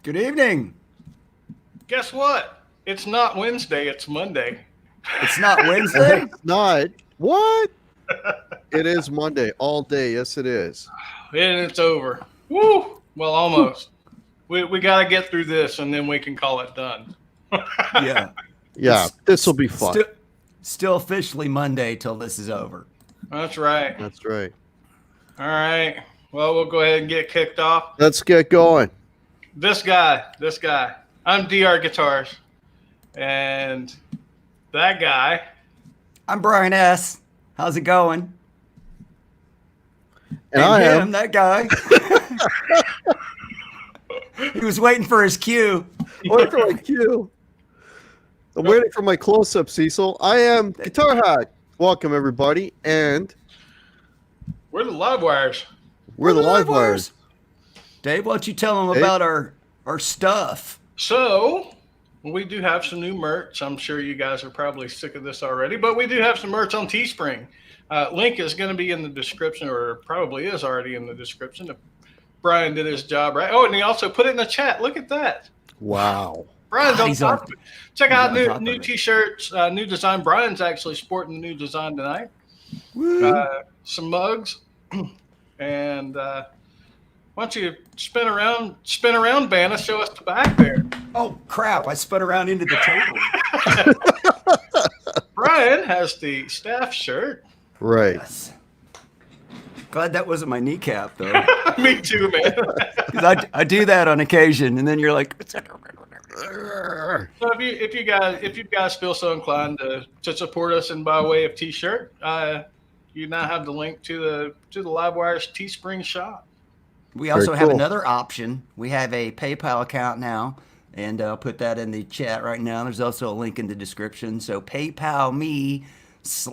Good evening. Guess what? It's not Wednesday, it's Monday. It's not Wednesday? It's not. What? It is Monday all day. Yes, it is. And it's over. Woo! Well, almost. We got to get through this, and then we can call it done. Yeah. Yeah, this will be fun. Still officially Monday till this is over. That's right. That's right. All right. Well, we'll go ahead and get kicked off. Let's get going. This guy. I'm DR Guitars. And that guy. I'm Brian S. How's it going? And I am that guy. He was waiting for his cue. waiting for my cue. I'm waiting for my close-up, Cecil. I am Guitar Hack. Welcome, everybody. And We're the Live Wires. we're the Live Wires. Dave, why don't you tell them Dave? about our stuff? So, we do have some new merch. I'm sure you guys are probably sick of this already, but we do have some merch on Teespring. Link is going to be in the description, or probably is already in the description. If Brian did his job right. Oh, and he also put it in the chat. Look at that. Wow. Brian's on He's top on- of it. Check out he's on top new of it. T-shirts, new design. Brian's actually sporting the new design tonight. Woo. Some mugs, and why don't you spin around, Vanna? Show us the back there. Oh, crap. I spun around into the table. Brian has the staff shirt. Right. Yes. Glad that wasn't my kneecap, though. Me too, man. Because I do that on occasion, and then you're like, So if you guys feel so inclined to support us in by way of T-shirt, you now have the link to the Livewire's Teespring shop. we also Very have cool. another option. We have a PayPal account now, and I'll put that in the chat right now. There's also a link in the description. So PayPal me / it's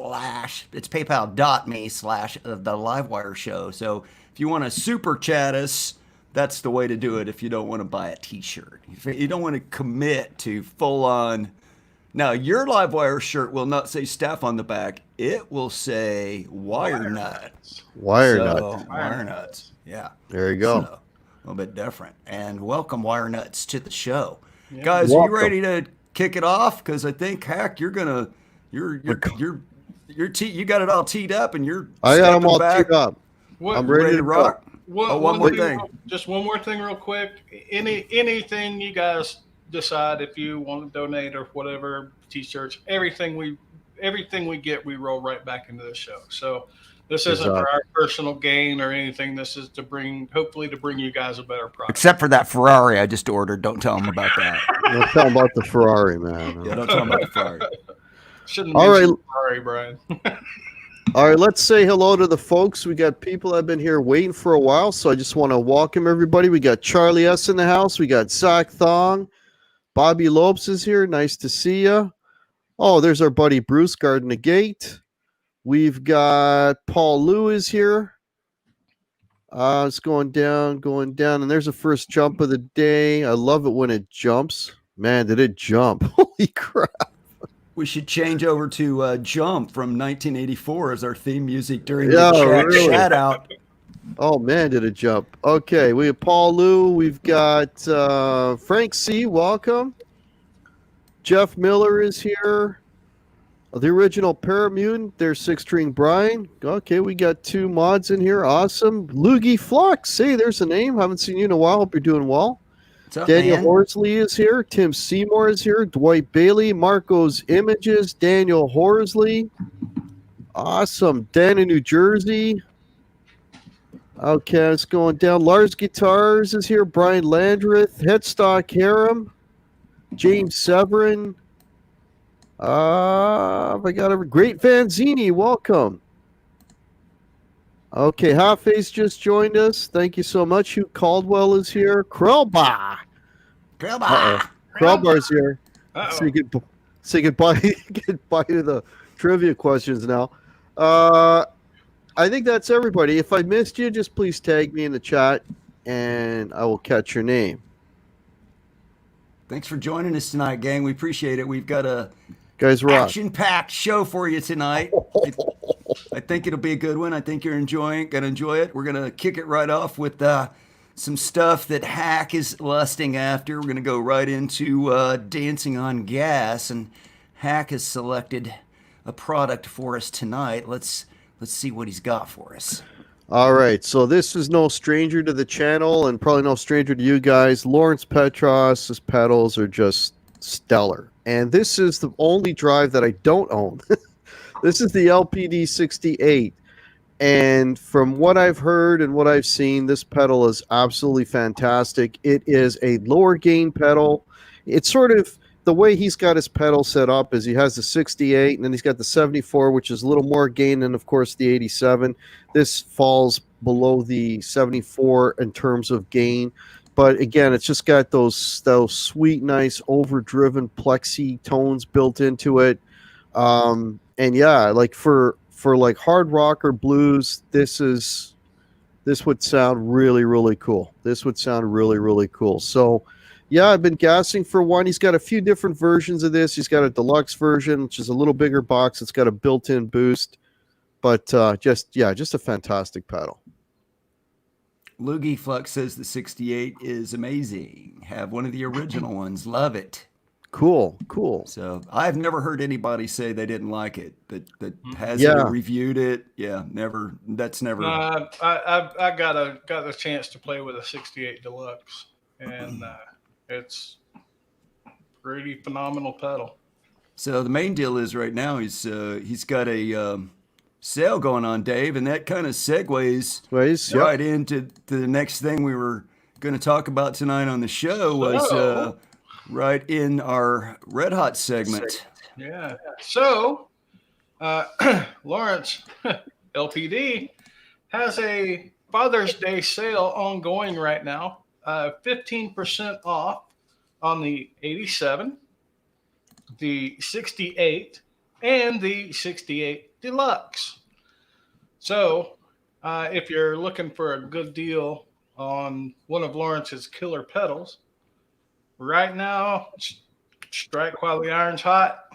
paypal.me / the Livewire show. So if you want to super chat us, that's the way to do it if you don't want to buy a t-shirt. If you don't want to commit to full on. Now, your Livewire shirt will not say staff on the back. It will say wire nuts. Wire So, nuts. Wire nuts. Yeah. There you go. So, a little bit different. And welcome, Wire Nuts, to the show. Yeah. Guys, are you Welcome. ready to kick it off? Because I think, Hack, you got it all teed up, and you're I got them stepping all back, teed up. What, I'm ready to rock. One more thing. Just one more thing, real quick. Anything you guys decide, if you want to donate or whatever, T-shirts, everything we get, we roll right back into the show. So this isn't for our personal gain or anything. This is hopefully to bring you guys a better product. Except for that Ferrari I just ordered. Don't tell them about that. Don't tell them about the Ferrari, man. Yeah, don't tell them about the Ferrari. Shouldn't All mention right. Sorry, Brian. All right, let's say hello to the folks. We got people that have been here waiting for a while, so I just want to welcome everybody. We got Charlie S. in the house. We got Zach Thong. Bobby Lopes is here. Nice to see you. Oh, there's our buddy Bruce guarding the gate. We've got Paul Lou is here. It's going down, and there's the first jump of the day. I love it when it jumps. Man, did it jump. Holy crap. We should change over to Jump from 1984 as our theme music during Yeah, the really. shout out. Oh, man, did it jump. Okay, we have Paul Lou. We've got Frank C. Welcome. Jeff Miller is here. The original Paramutant. There's Six String Brian. Okay, we got two mods in here. Awesome. Loogie Flux. Hey, there's a name. Haven't seen you in a while. Hope you're doing well. What's up, Daniel man? Horsley is here. Tim Seymour is here. Dwight Bailey. Marco's Images. Daniel Horsley. Awesome. Dan in New Jersey. Okay, it's going down. Lars Guitars is here. Brian Landreth. Headstock Harem. James Severin. I got a great Vanzini. Welcome. Okay, Half-Face just joined us. Thank you so much. Hugh Caldwell is here. Crowbar. Crowbar's here. Uh-oh. Say goodbye to the trivia questions now. I think that's everybody. If I missed you, just please tag me in the chat, and I will catch your name. Thanks for joining us tonight, gang. We appreciate it. We've got a Guys, rock. action-packed show for you tonight. I think it'll be a good one. I think you're gonna enjoy it. We're gonna kick it right off with some stuff that Hack is lusting after. We're going to go right into dancing on gas, and Hack has selected a product for us tonight. Let's see what he's got for us. All right, so this is no stranger to the channel and probably no stranger to you guys. Lawrence Petros' pedals are just stellar. And this is the only drive that I don't own. This is the LPD 68. And from what I've heard and what I've seen, this pedal is absolutely fantastic. It is a lower gain pedal. It's sort of the way he's got his pedal set up is he has the 68 and then he's got the 74, which is a little more gain than, of course, the 87. This falls below the 74 in terms of gain. But again, it's just got those sweet, nice, overdriven plexi tones built into it. And yeah, like for like hard rock or blues, this would sound really, really cool. This would sound really, really cool. So yeah, I've been gassing for one. He's got a few different versions of this. He's got a deluxe version, which is a little bigger box. It's got a built-in boost, but just a fantastic pedal. Loogie Flux says the 68 is amazing. Have one of the original ones. Love it. Cool. So I've never heard anybody say they didn't like it. That hasn't reviewed it. Yeah, never. That's never. I got a chance to play with a 68 Deluxe, and it's pretty phenomenal pedal. So the main deal is right now he's got a sale going on, Dave, and that kind of segues right into the next thing we were going to talk about tonight on the show was right in our Red Hot segment. Yeah. So Lawrence LPD has a Father's Day sale ongoing right now. 15% off on the 87, the 68, and the 68 Deluxe. So if you're looking for a good deal on one of Lawrence's killer pedals, right now, strike while the iron's hot.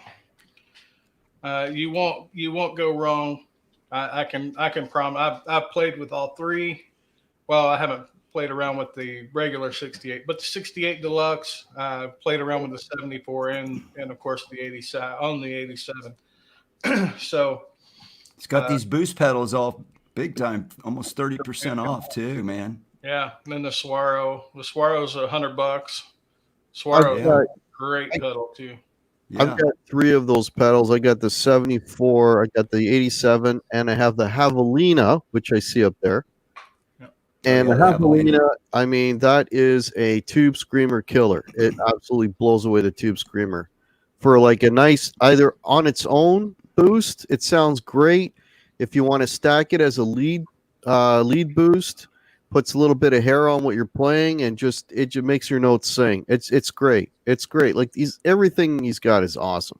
You won't go wrong. I can promise. I've played with all three. Well, I haven't played around with the regular 68, but the 68 Deluxe, played around with the 74 and of course the 87 on the 87. So it's got these boost pedals all big time, almost 30% off too, man. Yeah, and then the Swarro's $100. Swarro's great pedal too. Yeah. I've got three of those pedals. I got the 74, I got the 87, and I have the Javelina, which I see up there. And the Javelina, I mean, that is a tube screamer killer. It absolutely blows away the tube screamer. For like a nice, either on its own boost, it sounds great. If you want to stack it as a lead boost, puts a little bit of hair on what you're playing, and it just makes your notes sing. It's great. It's great. Like everything he's got is awesome.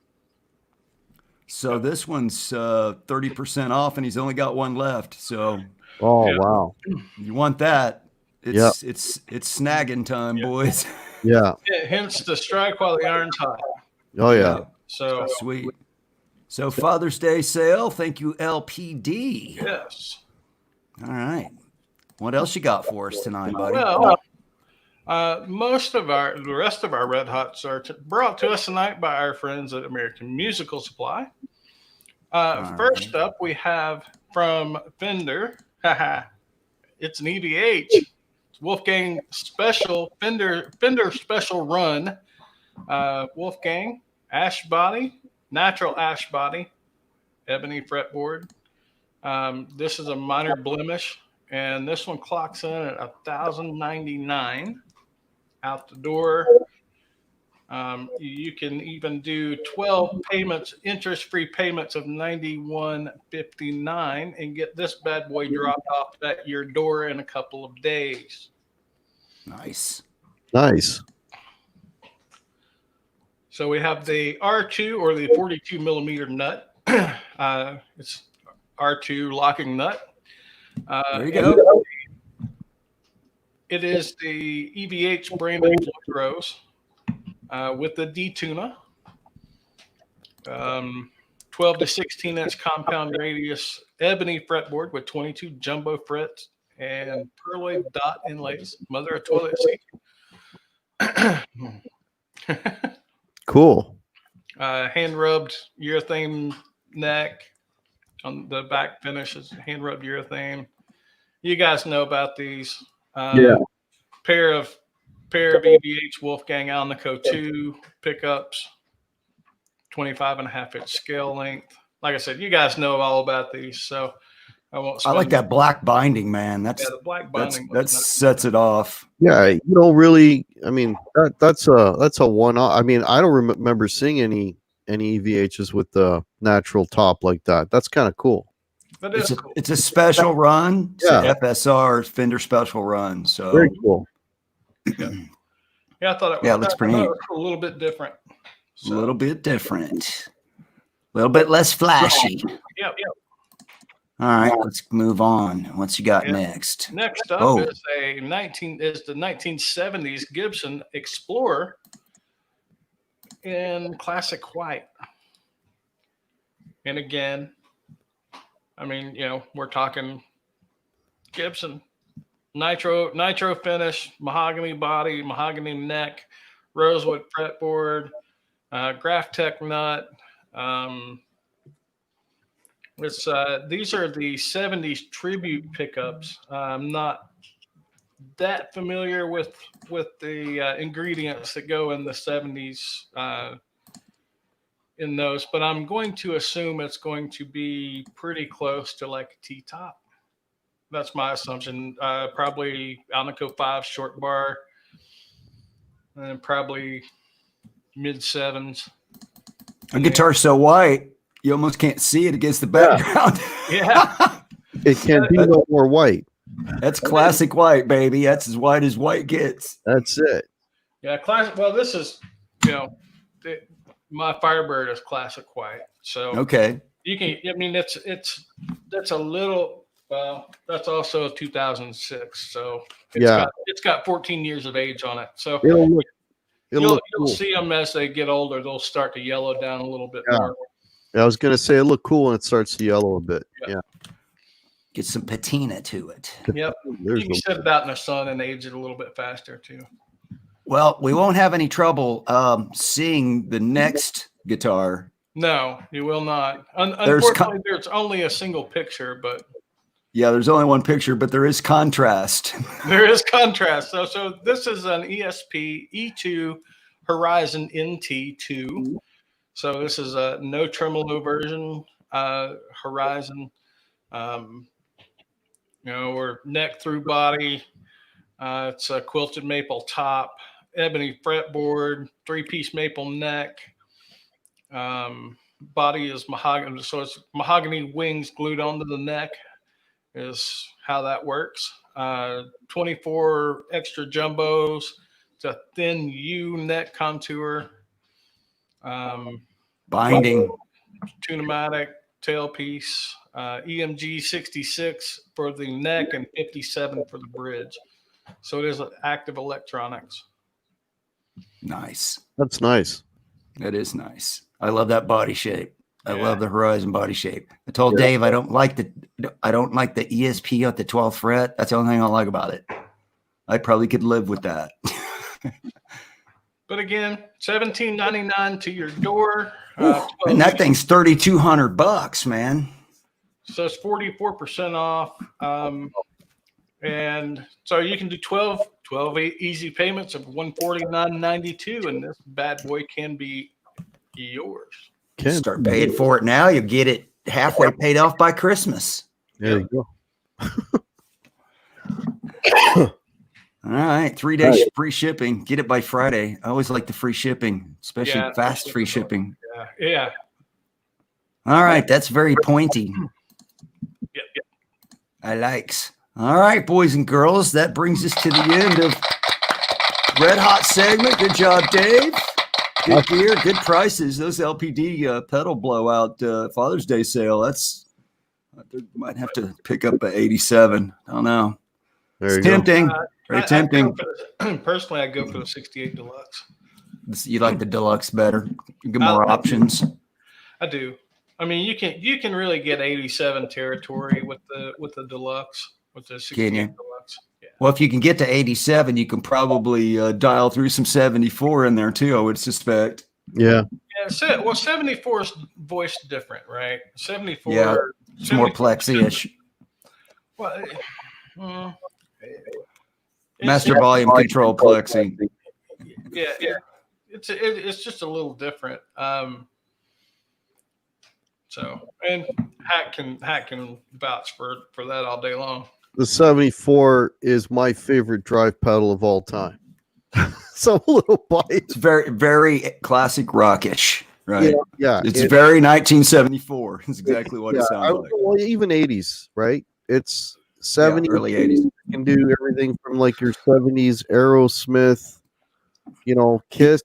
So this one's 30% off, and he's only got one left. So. Oh, wow. You want that. It's snagging time, boys. Yeah. Hence the strike while the iron's hot. Oh, yeah. So sweet. So Father's Day sale. Thank you, LPD. Yes. All right. What else you got for us tonight, buddy? Well, the rest of our Red Hots are brought to us tonight by our friends at American Musical Supply. First up, we have from Fender. It's an EVH. It's Wolfgang Special Fender Special Run. Wolfgang ash body, natural ash body, ebony fretboard. This is a minor blemish, and this one clocks in at $1,099 out the door. You can even do 12 payments, interest-free payments of $91.59 and get this bad boy dropped off at your door in a couple of days. Nice. So we have the R2 or the 42 millimeter nut. It's R2 locking nut. There you go. It is the EVH branded Floyd Rose. With the D-Tuna, 12 to 16 inch compound radius ebony fretboard with 22 jumbo frets and pearloid dot inlays. Mother of toilet seat. Cool. Hand rubbed urethane neck on the back finish is hand rubbed urethane. You guys know about these. Yeah. Pair of EVH Wolfgang Alnico 2 pickups, 25.5-inch scale length. Like I said, you guys know all about these, so I won't. I like that black binding, man. Yeah, the black binding. That sets it off. Yeah, you don't really. I mean, that's a one-off. I mean, I don't remember seeing any EVHs with the natural top like that. That's kind of cool. That is cool. It's a special run. It's Yeah. a FSR Fender special run. So Very cool. Yeah, I thought it Yeah, it looks pretty neat. was a little bit different. a little bit different, a little bit less flashy. Yeah. All right, let's move on. What you got Yeah. next? Next up Oh. is the 1970s Gibson Explorer in classic white. And again, I mean, we're talking Gibson nitro finish, mahogany body, mahogany neck, rosewood fretboard, Graph Tech nut. These are the 70s tribute pickups. I'm not that familiar with the ingredients that go in the 70s in those, but I'm going to assume it's going to be pretty close to like a T-top. That's my assumption. Probably Alnico 5 short bar, and probably mid 7s. A guitar so white, you almost can't see it against the background. Yeah. It can't be no more white. That's classic white, baby. That's as white as white gets. That's it. Yeah, classic. Well, this is, my Firebird is classic white. So Okay. you can. I mean, that's a little. Well, that's also 2006. So it's got 14 years of age on it. So It'll you'll cool. see them as they get older. They'll start to yellow down a little bit more. I was gonna say it look cool when it starts to yellow a bit. Yeah. Get some patina to it. Yep. You can set it out in the sun and age it a little bit faster too. Well, we won't have any trouble seeing the next guitar. No, you will not. Unfortunately, there's only a single picture, but yeah, there's only one picture, but there is contrast. there is contrast. So this is an ESP E2 Horizon NT2. So this is a no tremolo version Horizon. Or neck through body. It's a quilted maple top, ebony fretboard, 3-piece maple neck. Body is mahogany, so it's mahogany wings glued onto the neck is how that works. 24 extra jumbos. It's a thin U neck contour. Binding. Tunematic tailpiece. EMG 66 for the neck and 57 for the bridge. So it is active electronics. Nice. That's nice. That is nice. I love that body shape. I love the Horizon body shape. I told Dave I don't like the ESP at the 12th fret. That's the only thing I like about it. I probably could live with that. But again, $17.99 to your door. And that thing's $3,200, man. So it's 44% off. And so you can do 12 easy payments of $149.92, and this bad boy can be yours. Start paying for it now. You'll get it halfway paid off by Christmas. There you go. All right, 3 days free shipping. Get it by Friday. I always like the free shipping, especially fast free shipping. Yeah. All right, that's very pointy. Yep. I likes. All right, boys and girls, that brings us to the end of Red Hot segment. Good job, Dave. Good gear, good prices. Those LPD pedal blowout Father's Day sale. Might have to pick up an 87. I don't know. It's tempting. Very tempting. Personally, I go for the 68 Deluxe. You like the Deluxe better? You get more options. I do. I mean, you can really get 87 territory with the Deluxe. with the Can you? 68 Deluxe. Yeah. Well, if you can get to 87, you can probably dial through some 74 in there too, I would suspect. Yeah. Yeah. Well, 74 is voiced different, right? 74. Yeah, it's more plexi-ish. Well, Master volume control plexi. Yeah. It's just a little different. So, and Hack can vouch for that all day long. The 74 is my favorite drive pedal of all time. So a little biased. It's very, very classic rockish, right? Yeah. It's very 1974. It's exactly what it sounds like. Well, even 80s, right? It's 70s, early 80s. You can do everything from like your 70s Aerosmith, Kiss,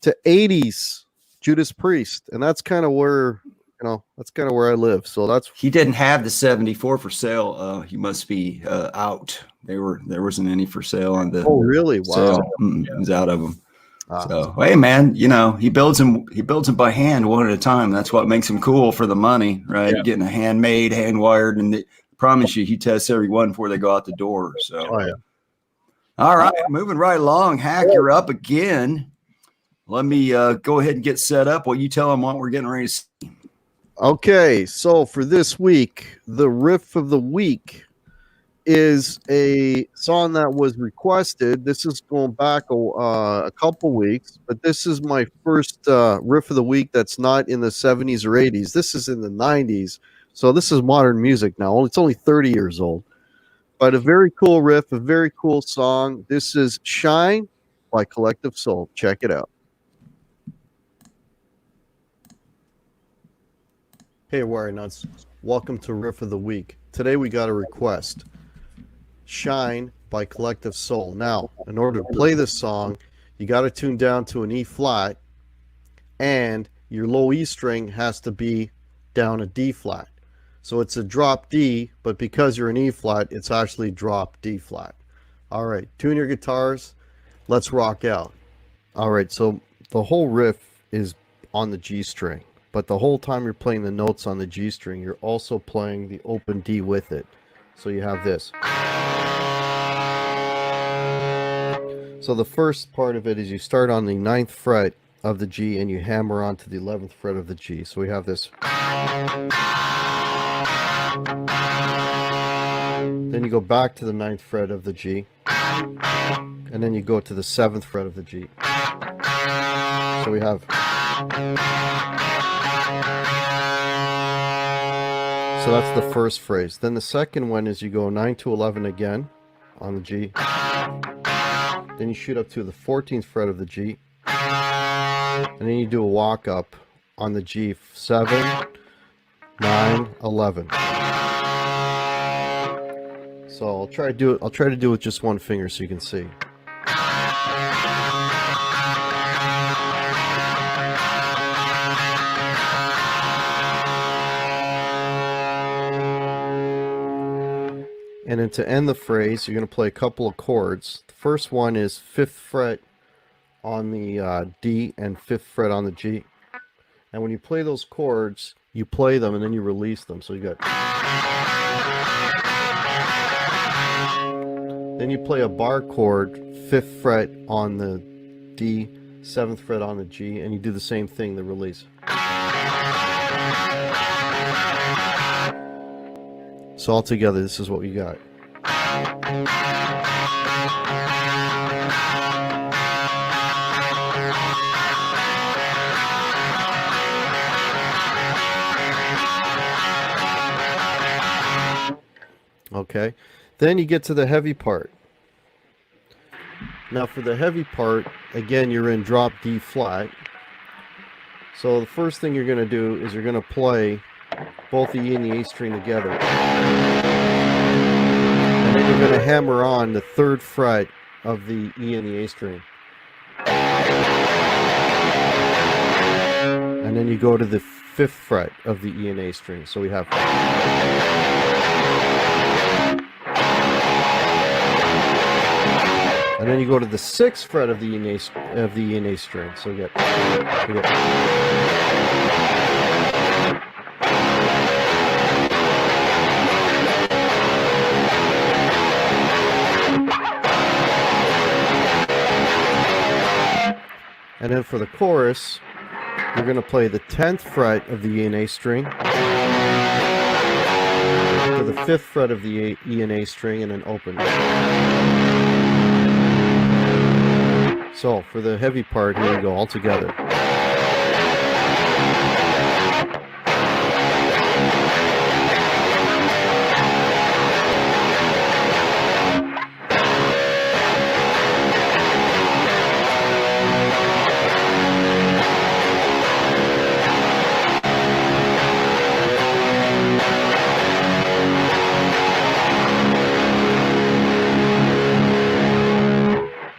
to 80s Judas Priest, and that's kind of where I live. So he didn't have the 74 for sale. He must be out. There wasn't any for sale on the. Oh, really? Wow. He's out of them. So hey, man, he builds them by hand one at a time. That's what makes him cool for the money, right? Yeah. Getting a handmade, hand wired, and I promise you, he tests every one before they go out the door. So, All right, moving right along. Hack, you're up again. Let me go ahead and get set up while you tell them what we're getting ready to see. Okay, so for this week, the riff of the week is a song that was requested. This is going back a couple weeks, but this is my first riff of the week that's not in the 70s or 80s. This is in the 90s, so this is modern music now. It's only 30 years old, but a very cool riff, a very cool song. This is Shine by Collective Soul. Check it out. Hey, Warrior Nuts. Welcome to Riff of the Week. Today we got a request. Shine by Collective Soul. Now, in order to play this song, you got to tune down to an E flat, and your low E string has to be down a D flat. So it's a drop D, but because you're an E flat, it's actually drop D flat. All right, tune your guitars. Let's rock out. All right, so the whole riff is on the G string. But the whole time you're playing the notes on the G string, you're also playing the open D with it. So you have this. So the first part of it is you start on the 9th fret of the G and you hammer onto the 11th fret of the G. So we have this. Then you go back to the 9th fret of the G. And then you go to the 7th fret of the G. So we have. So that's the first phrase. Then the second one is you go 9 to 11 again on the G. Then you shoot up to the 14th fret of the G. And then you do a walk up on the G. 7, 9, 11. So I'll try to do it with just one finger so you can see. And then to end the phrase, you're going to play a couple of chords. The first one is 5th fret on the D and 5th fret on the G. And when you play those chords, you play them and then you release them. So you got. Then you play a bar chord, 5th fret on the D, 7th fret on the G, and you do the same thing, the release. So all together, this is what we got. Okay, then you get to the heavy part. Now for the heavy part, again, you're in drop D flat. So the first thing you're going to do is you're going to play both the E and the A string together. And then you're going to hammer on the 3rd fret of the E and the A string. And then you go to the 5th fret of the E and A string. So we have. And then you go to the 6th fret of the E and A string. So we get. And then for the chorus, we're going to play the 10th fret of the E and A string to the 5th fret of the E and A string and then open. So for the heavy part, here we go all together.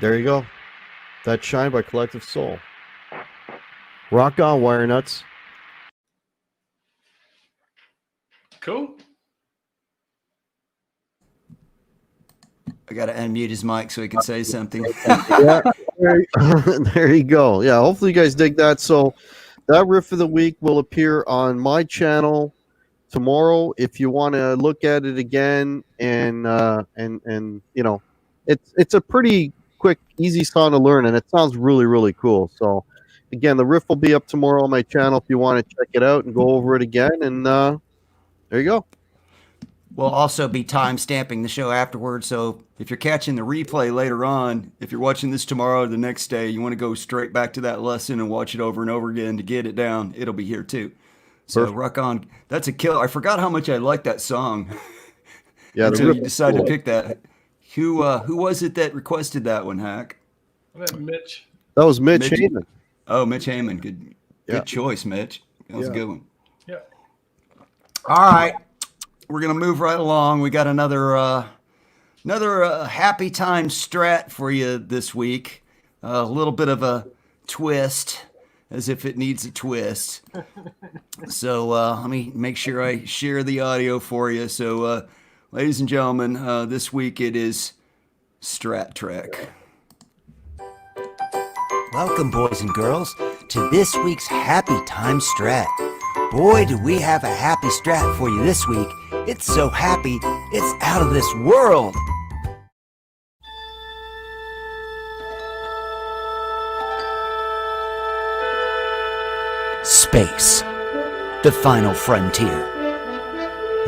There you go. That's Shine by Collective Soul. Rock on, wire nuts. Cool. I got to unmute his mic so he can say something. Yeah, there you go. Yeah, hopefully you guys dig that. So that riff of the week will appear on my channel tomorrow. If you want to look at it again, and you know, it's a pretty quick, easy song to learn, and it sounds really, really cool. So again, the riff will be up tomorrow on my channel if you want to check it out and go over it again. And there you go. We'll also be time stamping the show afterwards. So if you're catching the replay later on, if you're watching this tomorrow or the next day, you want to go straight back to that lesson and watch it over and over again to get it down, it'll be here too. So Perfect. rock on. That's a kill. I forgot how much I liked that song. Yeah, until you decided to pick that. Who was it that requested that one, Hack? Mitch. That was Mitch Heyman. Oh, Mitch Heyman. Good Yeah. choice, Mitch. That was a good one. Yeah. All right. We're going to move right along. We got another happy time strat for you this week. A little bit of a twist, as if it needs a twist. So let me make sure I share the audio for you. So, ladies and gentlemen, this week it is Strat Trek. Welcome, boys and girls, to this week's Happy Time Strat. Boy, do we have a happy strat for you this week. It's so happy, it's out of this world. Space, the final frontier.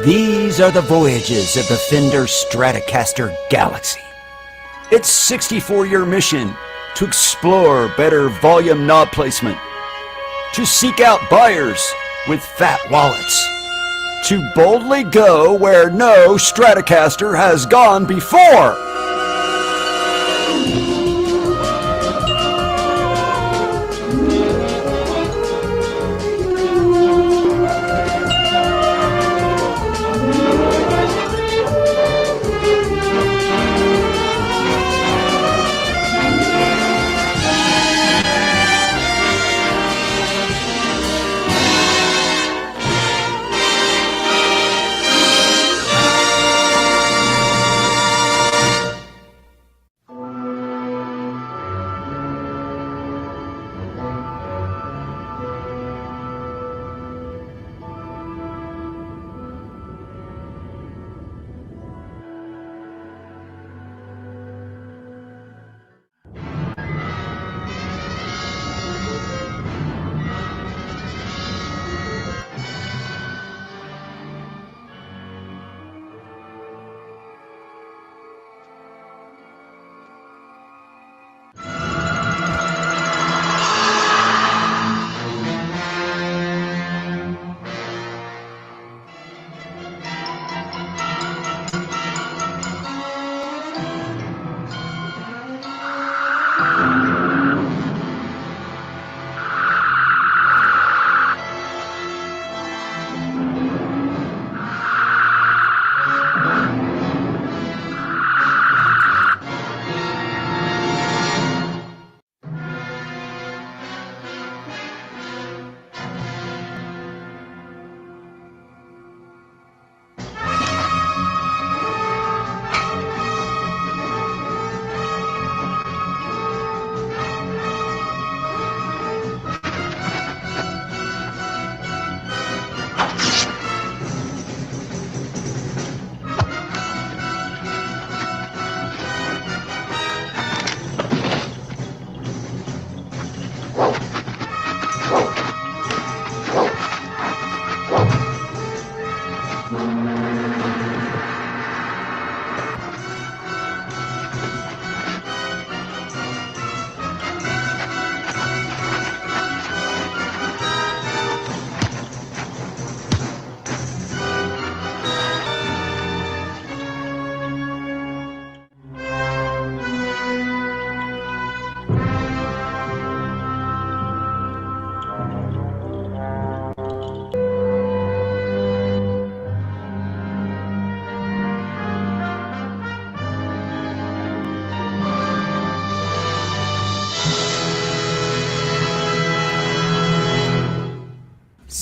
These are the voyages of the Fender Stratocaster Galaxy. Its 64-year mission to explore better volume knob placement, to seek out buyers with fat wallets, to boldly go where no Stratocaster has gone before.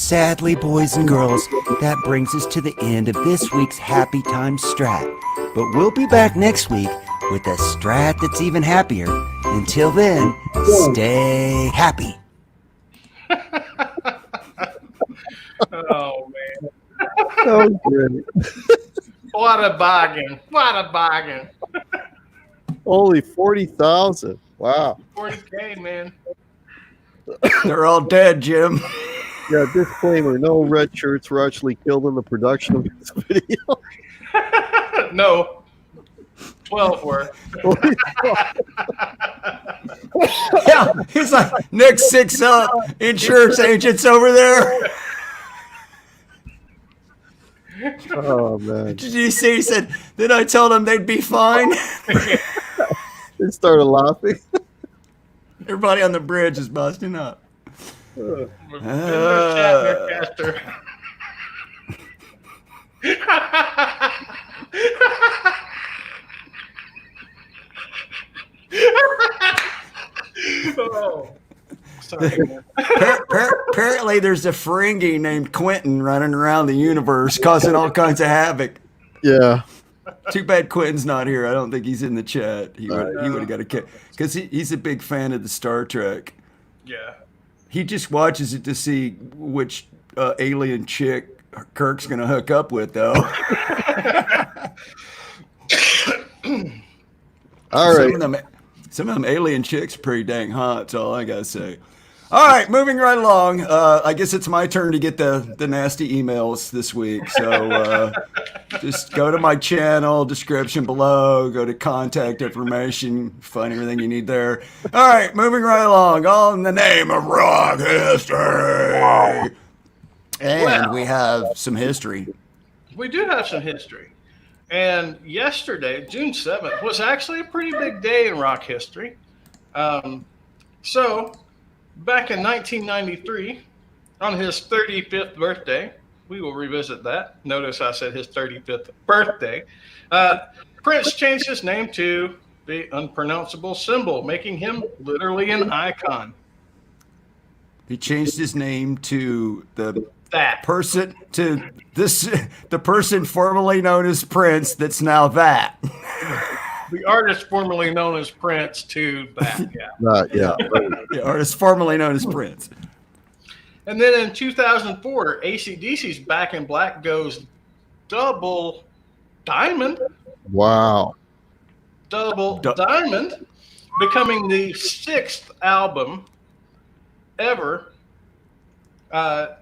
Sadly, boys and girls, that brings us to the end of this week's Happy Time Strat. But we'll be back next week with a strat that's even happier. Until then, stay happy. Oh man. Oh, great. What a bargain. What a bargain. Only 40,000. Wow. 40K, man. They're all dead, Jim. Yeah, disclaimer, no red shirts were actually killed in the production of this video. No. 12 were. Yeah, he's like, next 6 up, insurance agents over there. Oh, man. Did you see? He said, then I told them they'd be fine. They started laughing. Everybody on the bridge is busting up. Caster. Oh, sorry, man. Apparently, there's a Ferengi named Quentin running around the universe causing all kinds of havoc. Yeah. Too bad Quentin's not here. I don't think he's in the chat. He would have got a kick because he's a big fan of the Star Trek. Yeah. He just watches it to see which alien chick Kirk's going to hook up with, though. All right. Some of them alien chicks are pretty dang hot. That's all I got to say. All right, moving right along. I guess it's my turn to get the nasty emails this week. So just go to my channel, description below, go to contact information, find everything you need there. All right, moving right along. All in the name of rock history. And we have some history. We do have some history. And yesterday, June 7th, was actually a pretty big day in rock history. So, back in 1993, on his 35th birthday, we will revisit that. Notice I said his 35th birthday. Prince changed his name to the unpronounceable symbol, making him literally an icon. He changed his name to the person formerly known as Prince that's now that. The artist formerly known as Prince to that, yeah. The artist formerly known as Prince. And then in 2004, AC/DC's Back in Black goes double diamond. Wow. Double diamond, becoming the 6th album ever to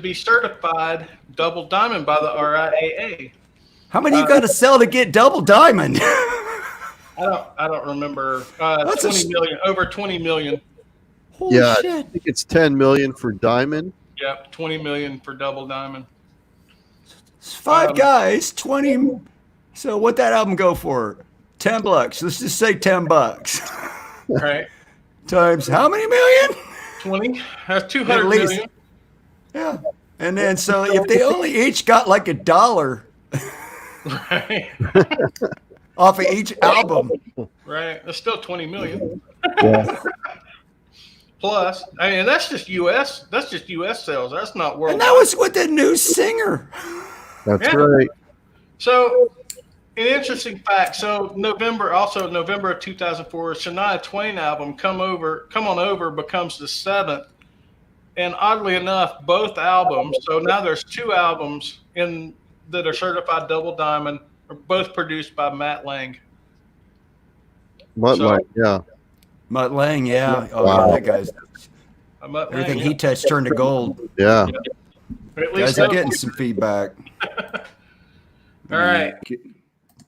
be certified double diamond by the RIAA. How many you got to sell to get double diamond? I don't remember. 20 million, over 20 million. Holy shit. I think it's 10 million for diamond. Yep, 20 million for double diamond. It's 5 guys, 20. So what that album go for? $10. Let's just say $10. Right. Times how many million? 20. That's 200 At least. million. Yeah. And then so if they only each got like $1 Right. off of each album. Right. That's still 20 million. Yeah. Plus, I mean, that's just U.S. That's just U.S. sales. That's not worldwide. And that was with the new singer. That's right. So, an interesting fact. So, November of 2004, Shania Twain album Come On Over becomes the 7th. And oddly enough, both albums. So now there's 2 albums that are certified double diamond, are both produced by Matt Lang. Mutt Lang, yeah. Mutt Lang, yeah. Oh, Wow. yeah, that guy's Mutt everything Lang, he touched turned to gold. Yeah. Or at least Guys are getting some feedback. All right.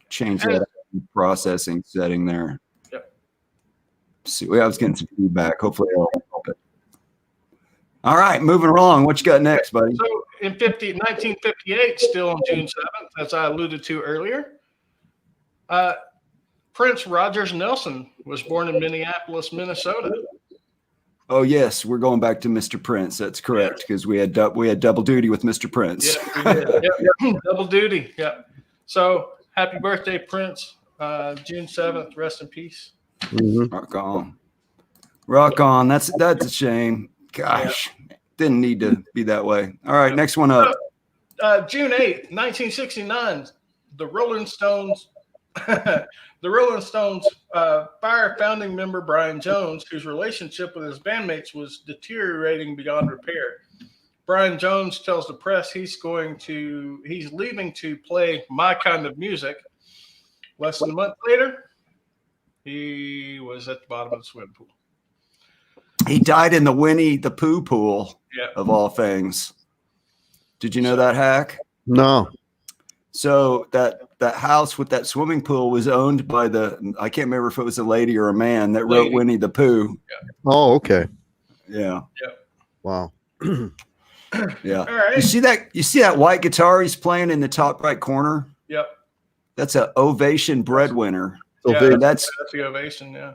Change that processing setting there. Yep. See, I was getting some feedback. Hopefully it'll help it. All right, moving along. What you got next, buddy? So in 1958, still on June 7th, as I alluded to earlier, Prince Rogers Nelson was born in Minneapolis, Minnesota. Oh yes, we're going back to Mr. Prince. That's correct because we had double duty with Mr. Prince. Yeah, we did. Yep. Double duty. Yep. So happy birthday, Prince. June 7th. Rest in peace. Mm-hmm. Rock on. Rock on. That's a shame. Gosh. didn't need to be that way. All right, next one up. June 8th, 1969, the Rolling Stones. The Rolling Stones fire founding member Brian Jones, whose relationship with his bandmates was deteriorating beyond repair. Brian Jones tells the press he's leaving to play My Kind of Music. Less than a month later, he was at the bottom of the swimming pool. He died in the Winnie the Pooh pool, Yeah. of all things. Did you know that, Hack? No. So that house with that swimming pool was owned by I can't remember if it was a lady or a man that wrote Winnie the Pooh. Yeah. Oh, okay. Yeah. Yep. Wow. Yeah. All right. You see that white guitar he's playing in the top right corner? Yep. That's an Ovation breadwinner. Yeah, And that's the Ovation, yeah.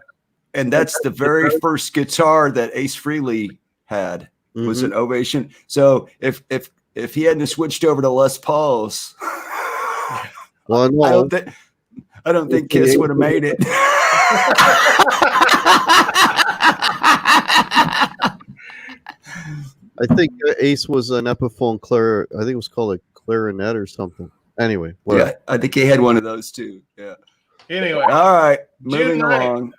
And that's the very first guitar that Ace Frehley had was an Ovation. So if he hadn't switched over to Les Pauls, well, no. I don't think Kiss would have made it. I think Ace was an Epiphone I think it was called a clarinet or something. Anyway, yeah, I think he had one of those too. Yeah. Anyway, all right, moving June 9th, along.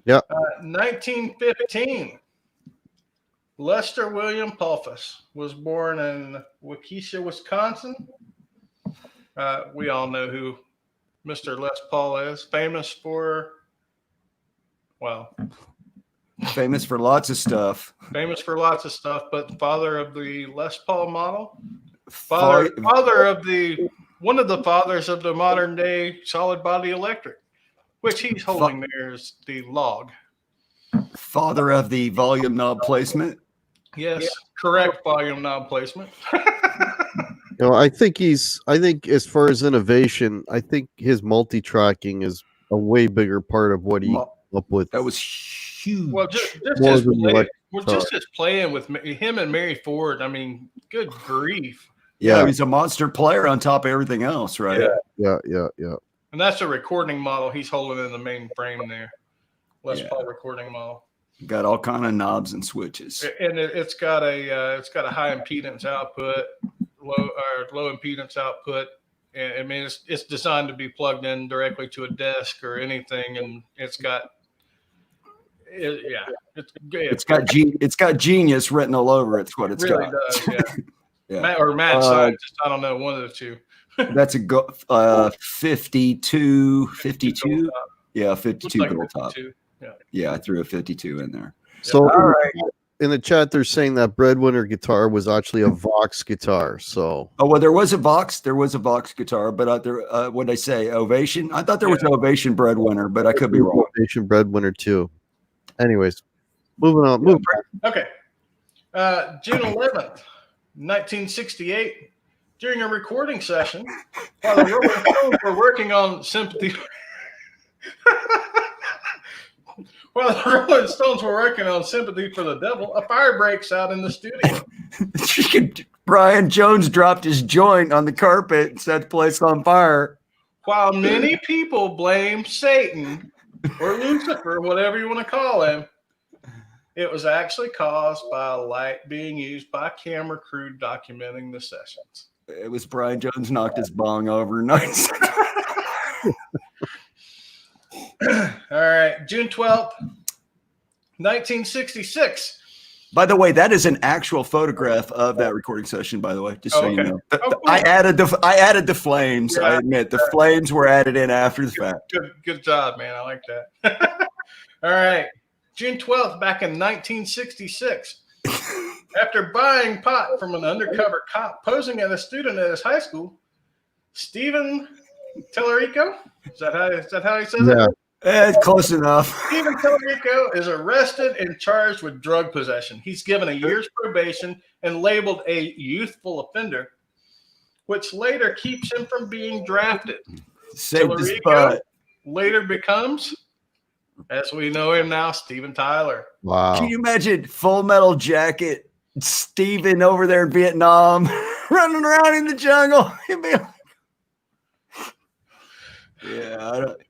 Yeah. 1915. Lester William Pulfus was born in Waukesha, Wisconsin. We all know who Mr. Les Paul is. Famous for lots of stuff. Famous for lots of stuff, but father of the Les Paul model. Father of one of the fathers of the modern day solid body electric, which he's holding there is the log. Father of the volume knob placement. Yes, correct volume knob placement. I think as far as innovation, I think his multi-tracking is a way bigger part of what he came up with. That was huge. Well, just his playing with him and Mary Ford. I mean, good grief. Yeah, he's a monster player on top of everything else, right? Yeah. And that's a recording model he's holding in the main frame there. Les Paul recording model. Got all kind of knobs and switches. And it's got a high impedance output, low impedance output. And I mean, it's designed to be plugged in directly to a desk or anything, and it's got got genius written all over it. It's what it's really got. Does, yeah. Yeah. Mad scientist. I don't know, one of the two. That's a 52. Yeah, 52 like gold top. Yeah, I threw a 52 in there. So all right. In the chat, they're saying that Breadwinner guitar was actually a Vox guitar. So there was a Vox guitar, but what did I say? Ovation? I thought there was an Ovation Breadwinner, but I could be wrong. Ovation Breadwinner too. Anyways, moving on. Okay. June 11th, 1968, during a recording session, while the Rolling Stones were working on Sympathy. While the Rolling Stones were working on Sympathy for the Devil, a fire breaks out in the studio. Brian Jones dropped his joint on the carpet and set the place on fire. While many people blame Satan or Lucifer, whatever you want to call him, it was actually caused by a light being used by a camera crew documenting the sessions. It was Brian Jones knocked his bong over. Nice. All right, June 12th, 1966. By the way, that is an actual photograph of that recording session, by the way, just so you know. Cool. I added the flames. I admit the flames were added in after the fact. Good job, man. I like that. All right, June 12th, back in 1966. After buying pot from an undercover cop posing as a student at his high school, Stephen Tellerico, is that how he says it? It's close enough. Stephen Tellerico is arrested and charged with drug possession. He's given a year's probation and labeled a youthful offender, which later keeps him from being drafted. Tellerico later becomes, as we know him now, Steven Tyler. Wow. Can you imagine Full Metal Jacket, Steven over there in Vietnam, running around in the jungle?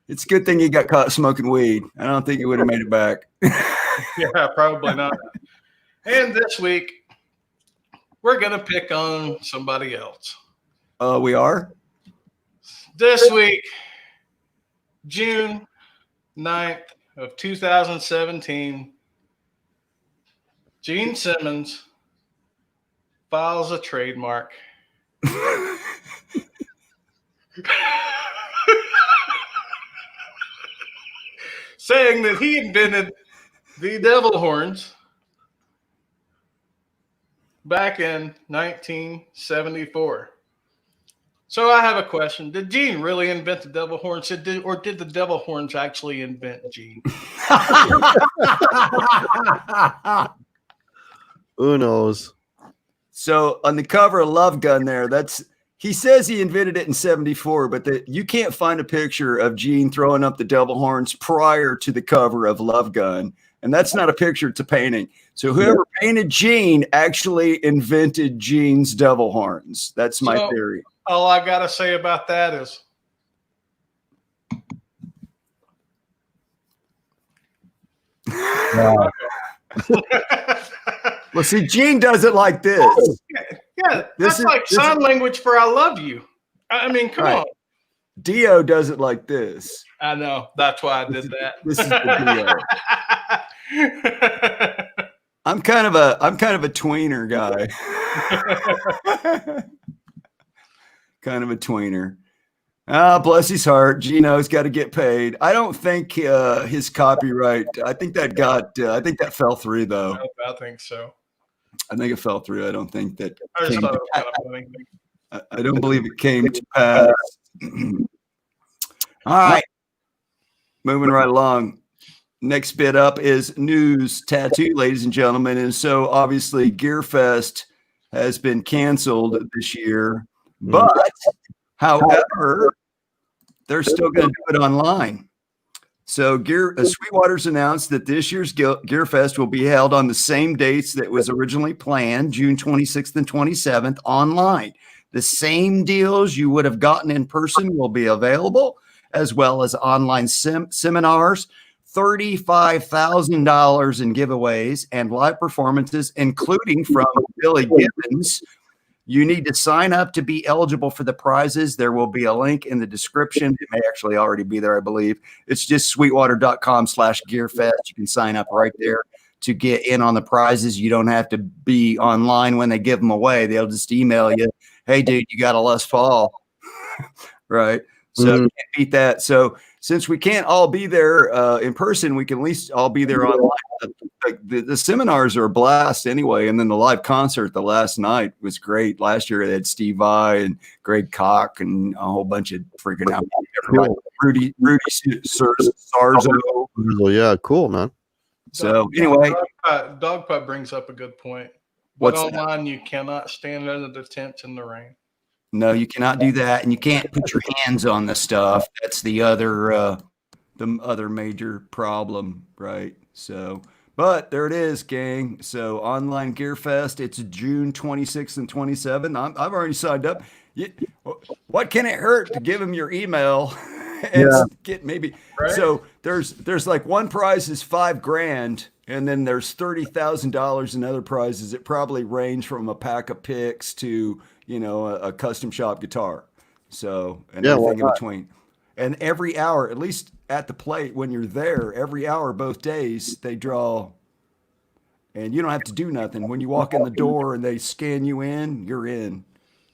It's a good thing he got caught smoking weed. I don't think he would have made it back. Yeah, probably not. And this week, we're going to pick on somebody else. We are? This week, June 9th of 2017, Gene Simmons files a trademark. Saying that he invented the devil horns back in 1974. So I have a question. Did Gene really invent the devil horns, or did the devil horns actually invent Gene? Who knows? So on the cover of Love Gun there, he says he invented it in 74, but you can't find a picture of Gene throwing up the devil horns prior to the cover of Love Gun. And that's not a picture, it's a painting. So whoever painted Gene actually invented Gene's devil horns. That's my theory. All I got to say about that is well, see, Gene does it like this. Yeah, that's like sign language for I love you. I mean, come on. Dio does it like this. I know. That's why I did that. This is the Dio. I'm kind of a tweener guy. Kind of a tweener. Bless his heart. Gino's got to get paid. I don't think his copyright. I think that fell through though. I think so. I think it fell through. I don't think that. I just thought it was kind of funny. I don't believe it came to pass. All right. Moving right along. Next bit up is news tattoo, ladies and gentlemen. And so obviously Gearfest has been canceled this year, but however, they're still going to do it online. So Sweetwater's announced that this year's Gearfest will be held on the same dates that was originally planned, June 26th and 27th, online. The same deals you would have gotten in person will be available, as well as online seminars, $35,000 in giveaways, and live performances, including from Billy Gibbons. You need to sign up to be eligible for the prizes. There will be a link in the description. It may actually already be there, I believe. It's just sweetwater.com/Gearfest. You can sign up right there to get in on the prizes. You don't have to be online when they give them away. They'll just email you, hey, dude, you got a Les Paul. Right? So you can't beat that. So since we can't all be there in person, we can at least all be there online. The seminars are a blast anyway. And then the live concert the last night was great. Last year they had Steve Vai and Greg Koch and a whole bunch of freaking out. Rudy Sarzo. Yeah, cool, man. So anyway. Dog Putt brings up a good point. What's online that? You cannot stand under the tents in the rain. No, you cannot do that, and you can't put your hands on the stuff. That's the other major problem, right? So, but there it is, gang. So, online Gearfest, it's June 26th and 27th. I've already signed up. What can it hurt to give them your email and get maybe? Right? So there's like one prize is $5,000, and then there's $30,000 in other prizes. It probably range from a pack of picks to a custom shop guitar. So, and everything in between. And every hour, at least at the plate, when you're there, every hour, both days, they draw. And you don't have to do nothing. When you walk in the door and they scan you in, you're in.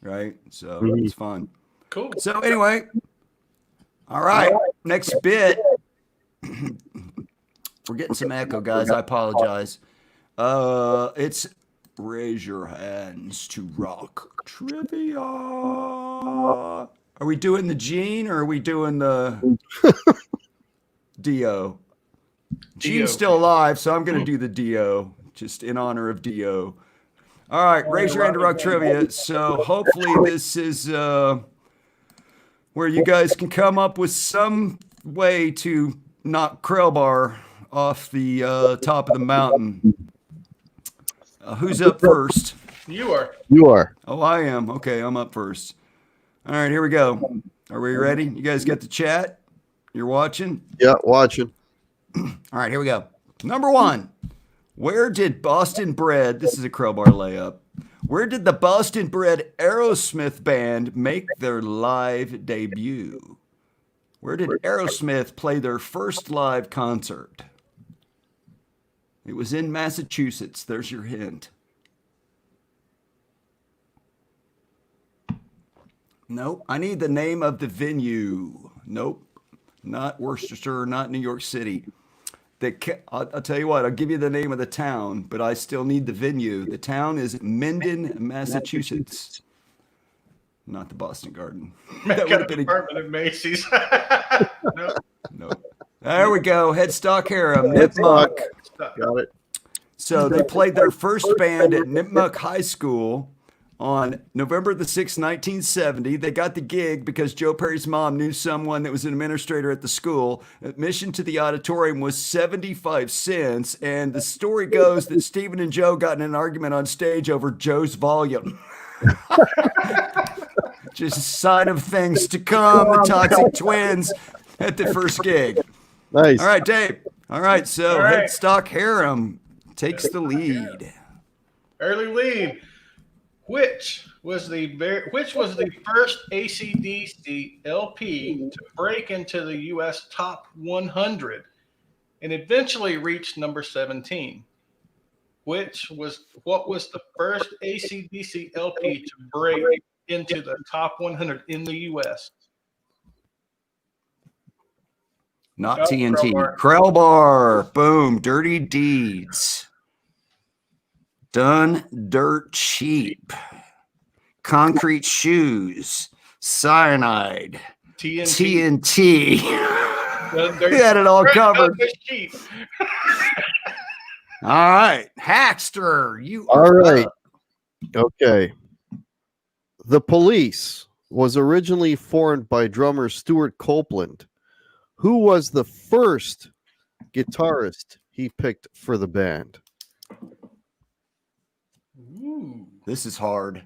Right? So it's fun. Cool. So anyway, all right. Next bit. We're getting some echo, guys. I apologize. It's raise your hands to rock trivia. Are we doing the Gene or are we doing the Dio? Gene's still alive, so I'm going to do the Dio, just in honor of Dio. All right, raise your hand to rock trivia. So hopefully this is where you guys can come up with some way to knock Krellbar off the top of the mountain. Who's up first? You are. You are. Oh, I am. Okay, I'm up first. All right, here we go. Are we ready? You guys got the chat? You're watching? Yeah, watching. All right, here we go. Number one. Where did Boston Bread, this is a Crowbar layup, Where did the Boston-bred Aerosmith band make their live debut? Where did Aerosmith play their first live concert? It was in Massachusetts. There's your hint. Nope. I need the name of the venue. Nope. Not Worcester, not New York City. I'll tell you what, I'll give you the name of the town, but I still need the venue. The town is Mendon, Massachusetts. Not the Boston Garden. That would have been permanent Macy's. No. There we go. Headstock Harem, Nipmuc. Got it. So they played their first band at Nipmuc High School on November the 6th, 1970. They got the gig because Joe Perry's mom knew someone that was an administrator at the school. Admission to the auditorium was 75 cents. And the story goes that Stephen and Joe got in an argument on stage over Joe's volume. Just a sign of things to come. The Toxic Twins at the first gig. Nice. All right, Dave. All right, so All right. Headstock Harem takes the lead. Early lead. Which was the first AC/DC LP to break into the U.S. Top 100 and eventually reach number 17? What was the first AC/DC LP to break into the top 100 in the U.S.? Not Oh, TNT. Crowbar. Crowbar. Boom. Dirty Deeds. Done Dirt Cheap. Concrete Shoes. Cyanide. TNT. We had it all covered. All right. Hackster. You All are right. up. Okay. The Police was originally formed by drummer Stuart Copeland, who was the first guitarist he picked for the band. Ooh. This is hard.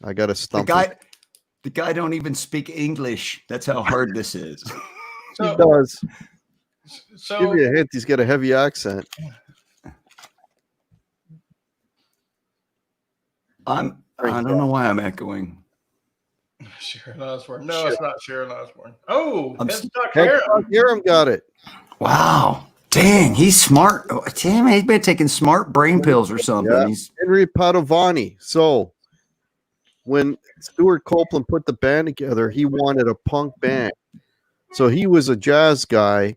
I got to The stump guy don't even speak English. That's how hard this is. He does. So Give me a hint. He's got a heavy accent. I don't know why I'm echoing. Sharon Osbourne. No, it's not Sharon Osbourne. Oh, I'm Headstock Harem. Headstock Harem got it. Wow. Dang, he's smart. Oh, damn, he's been taking smart brain pills or something. Yeah. He's Henry Padovani. So when Stuart Copeland put the band together, he wanted a punk band. So he was a jazz guy.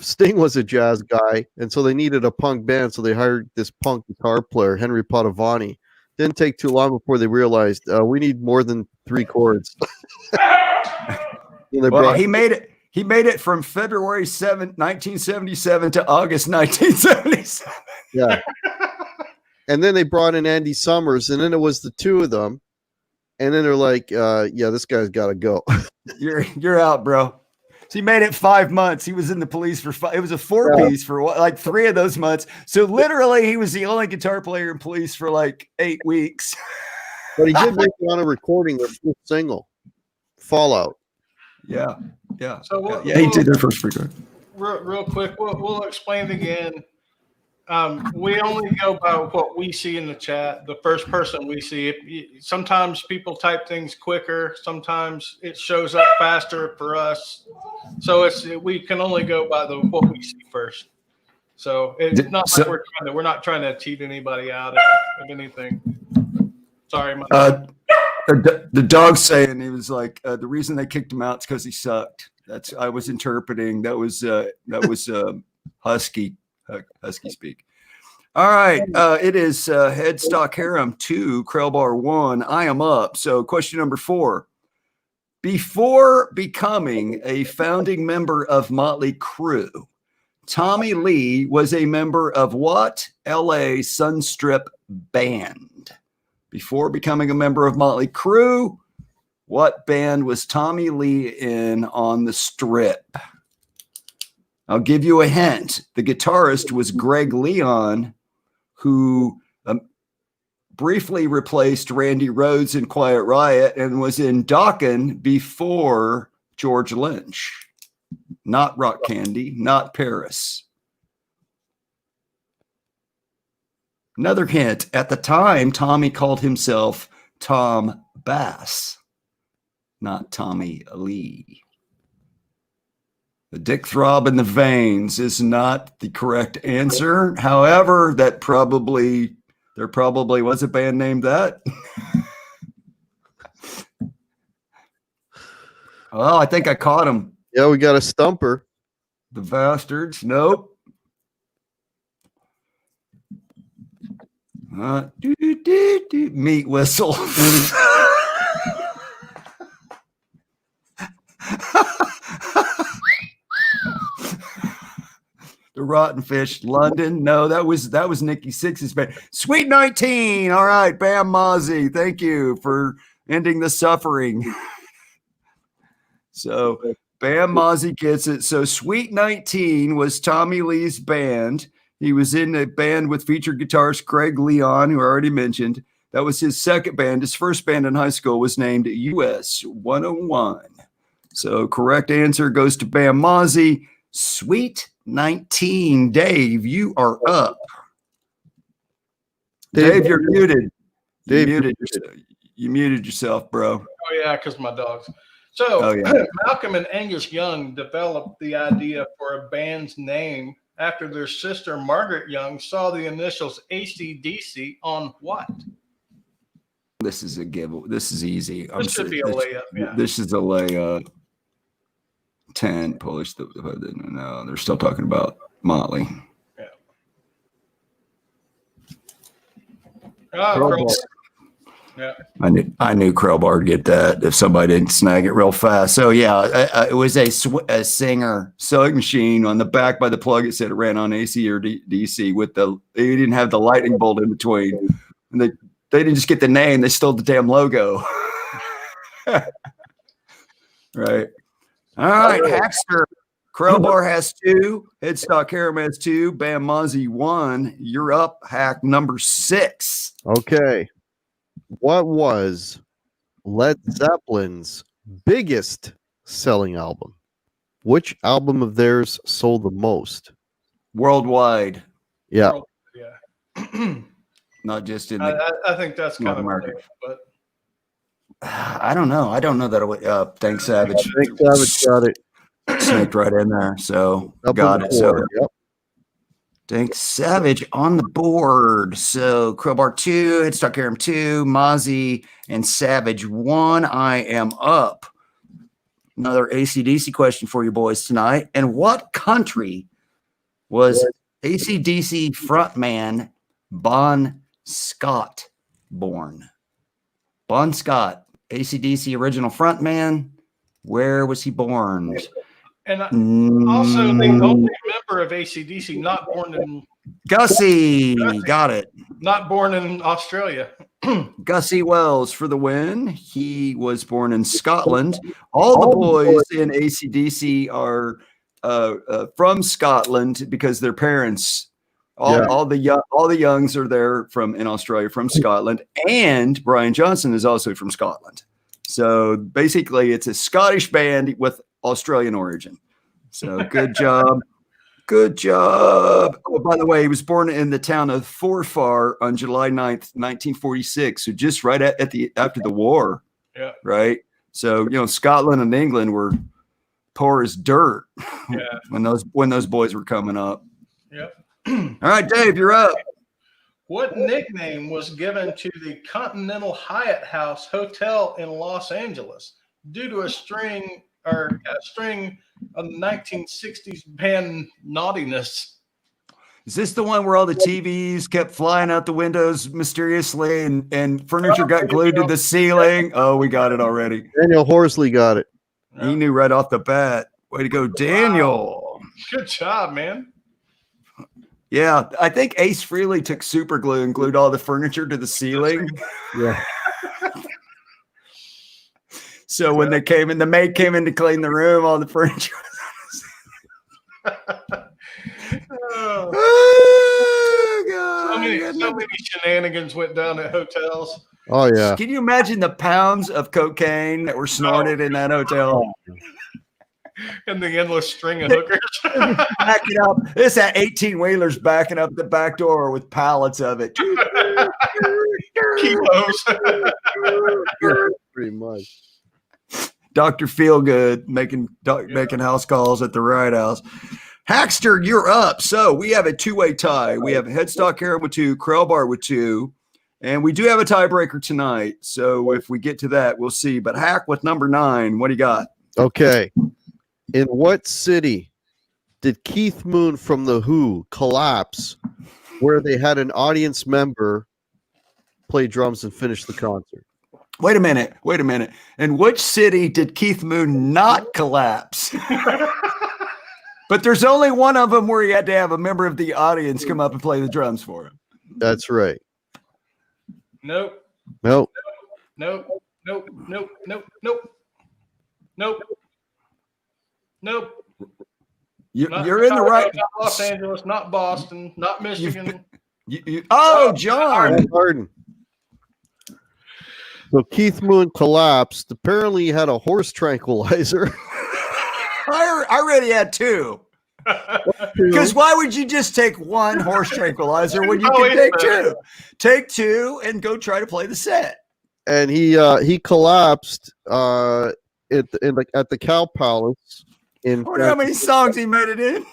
Sting was a jazz guy, and so they needed a punk band, so they hired this punk guitar player, Henry Padovani. Didn't take too long before they realized we need more than 3 chords. he made it from February 7th, 1977 to August 1977. Yeah. And then they brought in Andy Summers, and then it was the two of them. And then they're like, yeah, this guy's got to go. You're out, bro. So he made it 5 months. He was in the Police for 5. It was a 4-piece for like 3 of those months. So literally, he was the only guitar player in Police for like 8 weeks. But he did make it on a recording, their first single, Fallout. Yeah. So he did their first record. real quick, we'll explain it again. We only go by what we see in the chat, the first person we see. Sometimes people type things quicker. Sometimes it shows up faster for us. So we can only go by what we see first. So it's not like we're not trying to cheat anybody out of anything. Sorry, the dog's saying he was like the reason they kicked him out is because he sucked. I was interpreting. That was husky speak. All right. It is Headstock Harem 2, Crowbar 1. I am up. So question number 4. Before becoming a founding member of Motley Crue, Tommy Lee was a member of what LA Sunstrip band? Before becoming a member of Motley Crue, what band was Tommy Lee in on the Strip? I'll give you a hint. The guitarist was Greg Leon, who briefly replaced Randy Rhoads in Quiet Riot and was in Dokken before George Lynch. Not Rock Candy, not Paris. Another hint. At the time, Tommy called himself Tom Bass, not Tommy Lee. The dick throb in the veins is not the correct answer. However, there probably was a band named that. Well, I think I caught him. Yeah, we got a stumper. The bastards. Nope. Meat whistle. The Rotten Fish, London. No, that was Nikki Sixx's band. Sweet 19. All right, Bam Mozzie. Thank you for ending the suffering. So Bam Mozzie gets it. So Sweet 19 was Tommy Lee's band. He was in a band with featured guitarist Craig Leon, who I already mentioned. That was his second band. His first band in high school was named US 101. So correct answer goes to Bam Mozzie. Sweet 19. Dave, you are up. Dave, you're muted. You muted yourself, bro. Oh, yeah, because my dogs. So Malcolm and Angus Young developed the idea for a band's name after their sister Margaret Young saw the initials AC/DC on what? This is a giveaway. This is easy. This should be a layup. Yeah. This is a layup. 10 Polish. No, they're still talking about Motley. Yeah. Yeah. I knew Crowbar would get that if somebody didn't snag it real fast. So yeah, it was a Singer sewing machine on the back by the plug. It said it ran on AC or DC with they didn't have the lightning bolt in between, and they didn't just get the name; they stole the damn logo. Right. All right, Hackster. Crowbar has 2. Headstock Harem has 2. Bam Mozzie 1. You're up, Hack number 6. Okay. What was Led Zeppelin's biggest selling album? Which album of theirs sold the most? Worldwide. Yeah. Yeah. Not just in the I think that's kind of market. But I don't know. I don't know that it would. Thanks, Savage. Thanks, Savage got it. Sneaked right in there. So Up got on it. the So board, yep. thanks, Savage on the board. So Crowbar 2, Headstock Harem 2, Mozzie and Savage 1. I am up. Another AC/DC question for you boys tonight. And what country was AC/DC frontman Bon Scott born? Bon Scott, AC/DC original frontman. Where was he born? and also the only member of AC/DC not born in Gussie. Got it. not born in Australia. Gussie Wells for the win. He was born in Scotland. All the boys in AC/DC are from Scotland because their parents, all the youngs are there in Australia from Scotland, and Brian Johnson is also from Scotland. So basically, it's a Scottish band with Australian origin. So good job. Good job. Oh, by the way, he was born in the town of Forfar on July 9th, 1946. So just right after the war. Yeah. Right. So, Scotland and England were poor as dirt when those boys were coming up. Yep. All right, Dave, you're up. What nickname was given to the Continental Hyatt House Hotel in Los Angeles due to a string of 1960s band naughtiness? Is this the one where all the TVs kept flying out the windows mysteriously and furniture got glued to the ceiling? Oh, we got it already. Daniel Horsley got it. He knew right off the bat. Way to go, Daniel. Wow. Good job, man. Yeah, I think Ace Frehley took super glue and glued all the furniture to the ceiling. Yeah. So when the maid came in to clean the room, all the furniture was Oh, God. So many shenanigans went down at hotels. Oh, yeah. Can you imagine the pounds of cocaine that were snorted in that hotel? And the endless string of hookers. Backing up. It's that 18-wheelers backing up the back door with pallets of it. Kilos. Pretty much. Dr. Feelgood making house calls at the right house. Hackster, you're up. So we have a two-way tie. We have Headstock Aaron with 2, Krellbar with 2, and we do have a tiebreaker tonight. So if we get to that, we'll see. But Hack with number 9, what do you got? Okay. In what city did Keith Moon from The Who collapse where they had an audience member play drums and finish the concert? Wait a minute. In which city did Keith Moon not collapse? But there's only one of them where he had to have a member of the audience come up and play the drums for him. That's right. Nope. Nope. Nope. Nope. Nope. Nope. Nope. Nope. Nope. You're in the right. Not Los Angeles, not Boston, not Michigan. John Harden. So Keith Moon collapsed. Apparently, he had a horse tranquilizer. I already had 2. Because why would you just take one horse tranquilizer when you can take 2? Take 2 and go try to play the set. And he collapsed at the Cow Palace. I wonder how many songs he made it in.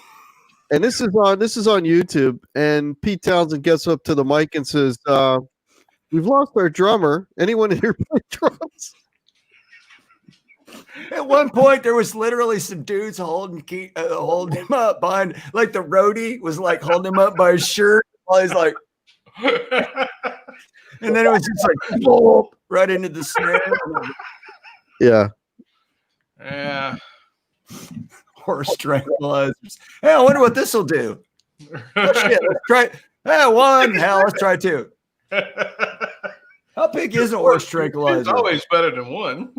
And this is on YouTube. And Pete Townsend gets up to the mic and says, "We've lost our drummer. Anyone here play drums?" At one point, there was literally some dudes holding him up behind, like the roadie was like holding him up by his shirt while he's like, and then it was just like boom, right into the snare. Yeah. Yeah. Horse tranquilizers. Hey, I wonder what this will do. Oh, shit, let's try. Hey, 1. Hell, let's try 2. How big is a horse tranquilizer? It's always better than 1.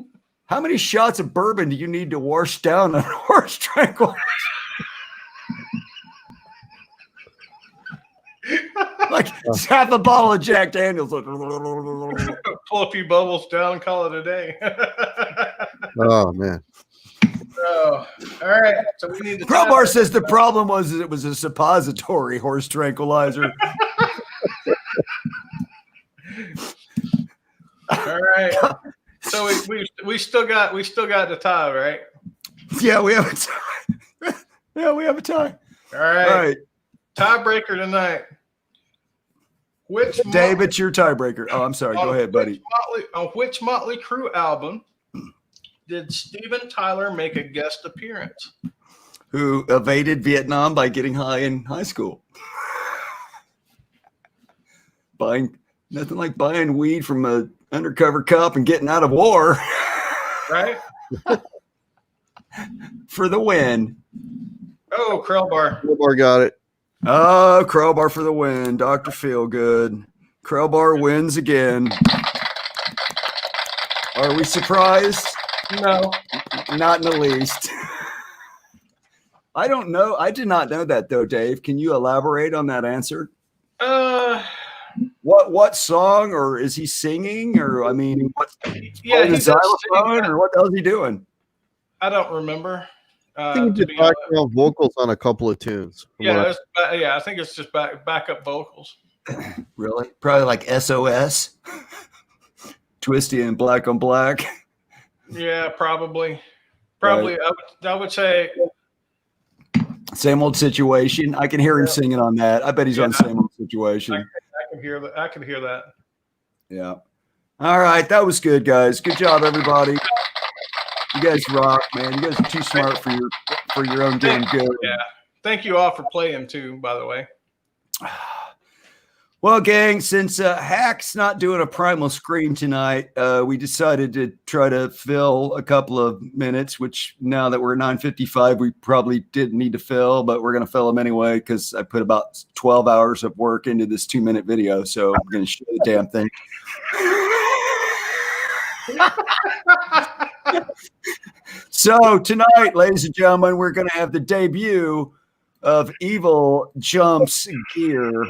How many shots of bourbon do you need to wash down a horse tranquilizer? Like half a bottle of Jack Daniels. Pull a few bubbles down, call it a day. Oh man. Oh, all right. So we need to. Crowbar says the problem was it was a suppository horse tranquilizer. All right. So we still got the tie, right? Yeah, we have a tie. Yeah, we have a tie. All right. Tiebreaker tonight. Dave, it's your tiebreaker. Oh, I'm sorry. Go ahead, buddy. On which Motley Crue album did Steven Tyler make a guest appearance? Who evaded Vietnam by getting high in high school. Nothing like buying weed from a undercover cop and getting out of war. Right? For the win. Oh, Crowbar. Crowbar got it. Oh, Crowbar for the win. Dr. Feelgood. Crowbar wins again. Are we surprised? No. Not in the least. I don't know. I did not know that, though, Dave. Can you elaborate on that answer? What song, or is he singing, or I mean, what's he's xylophone, or what the hell is he doing? I don't remember. I think he did background vocals on a couple of tunes. Yeah, I think it's just backup vocals. Really? Probably like SOS, Twisty and Black on Black. Yeah, probably. Right. I would say Same Old Situation. I can hear him singing on that. I bet he's on Same Old Situation. I can hear that. I can hear that. Yeah. All right, that was good, guys. Good job, everybody. You guys rock, man. You guys are too smart for your own damn good. Yeah. Thank you all for playing too, by the way. Well, gang, since Hack's not doing a Primal Scream tonight, we decided to try to fill a couple of minutes, which now that we're 9:55, we probably didn't need to fill, but we're going to fill them anyway because I put about 12 hours of work into this 2-minute video, so I'm going to show the damn thing. So tonight, ladies and gentlemen, we're going to have the debut of Evel Jümps Gear.